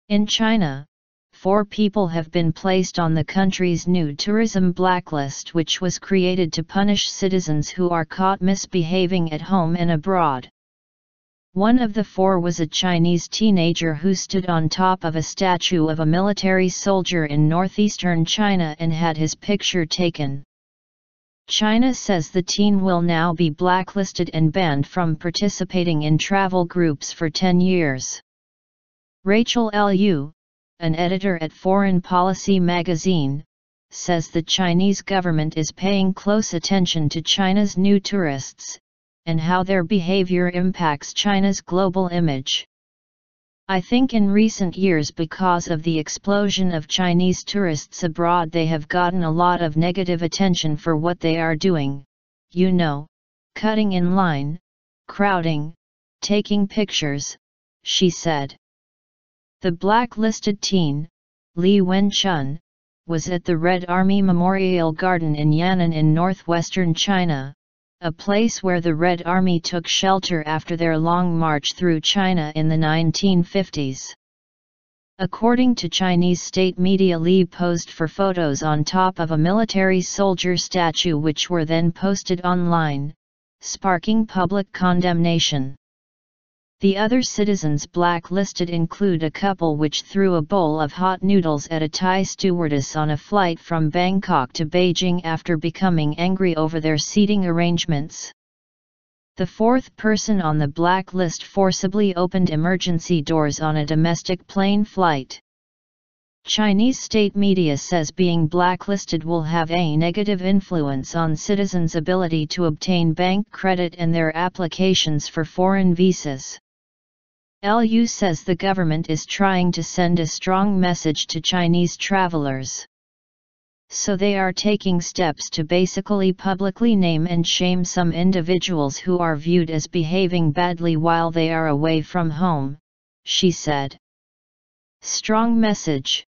In China, 4 people have been placed on the country's new tourism blacklist, which was created to punish citizens who are caught misbehaving at home and abroad. One of the 4 was a Chinese teenager who stood on top of a statue of a military soldier in northeastern China and had his picture taken. China says the teen will now be blacklisted and banned from participating in travel groups for 10 years. Rachel Liu, an editor at Foreign Policy magazine, says the Chinese government is paying close attention to China's new tourists, and how their behavior impacts China's global image. I think in recent years, because of the explosion of Chinese tourists abroad, they have gotten a lot of negative attention for what they are doing, cutting in line, crowding, taking pictures, she said. The blacklisted teen, Li Wenchun, was at the Red Army Memorial Garden in Yan'an in northwestern China, a place where the Red Army took shelter after their long march through China in the 1950s. According to Chinese state media, Li posed for photos on top of a military soldier statue, which were then posted online, sparking public condemnation. The other citizens blacklisted include a couple which threw a bowl of hot noodles at a Thai stewardess on a flight from Bangkok to Beijing after becoming angry over their seating arrangements. The 4th person on the blacklist forcibly opened emergency doors on a domestic plane flight. Chinese state media says being blacklisted will have a negative influence on citizens' ability to obtain bank credit and their applications for foreign visas. Liu says the government is trying to send a strong message to Chinese travelers. So they are taking steps to basically publicly name and shame some individuals who are viewed as behaving badly while they are away from home, she said. Strong message.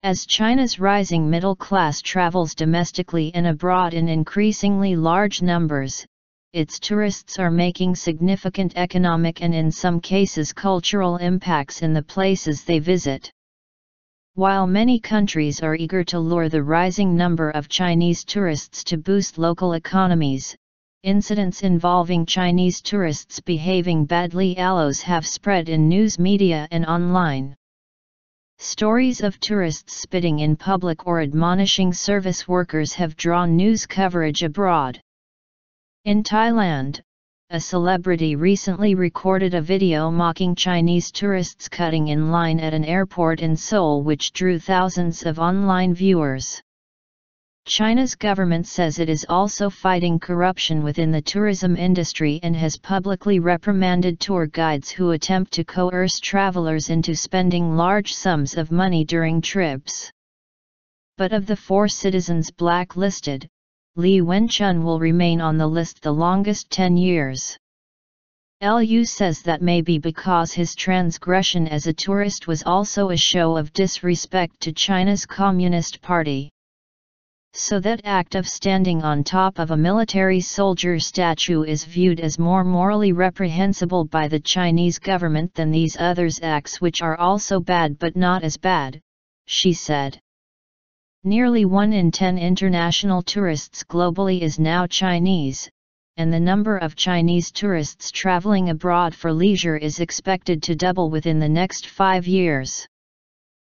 As China's rising middle class travels domestically and abroad in increasingly large numbers, its tourists are making significant economic and in some cases cultural impacts in the places they visit. While many countries are eager to lure the rising number of Chinese tourists to boost local economies, incidents involving Chinese tourists behaving badly have spread in news media and online. Stories of tourists spitting in public or admonishing service workers have drawn news coverage abroad. In Thailand, a celebrity recently recorded a video mocking Chinese tourists cutting in line at an airport in Seoul, which drew thousands of online viewers. China's government says it is also fighting corruption within the tourism industry and has publicly reprimanded tour guides who attempt to coerce travelers into spending large sums of money during trips. But of the 4 citizens blacklisted, Li Wenchun will remain on the list the longest 10 years. Liu says that may be because his transgression as a tourist was also a show of disrespect to China's Communist Party. So that act of standing on top of a military soldier statue is viewed as more morally reprehensible by the Chinese government than these others' acts, which are also bad but not as bad, she said. Nearly 1 in 10 international tourists globally is now Chinese, and the number of Chinese tourists traveling abroad for leisure is expected to double within the next 5 years.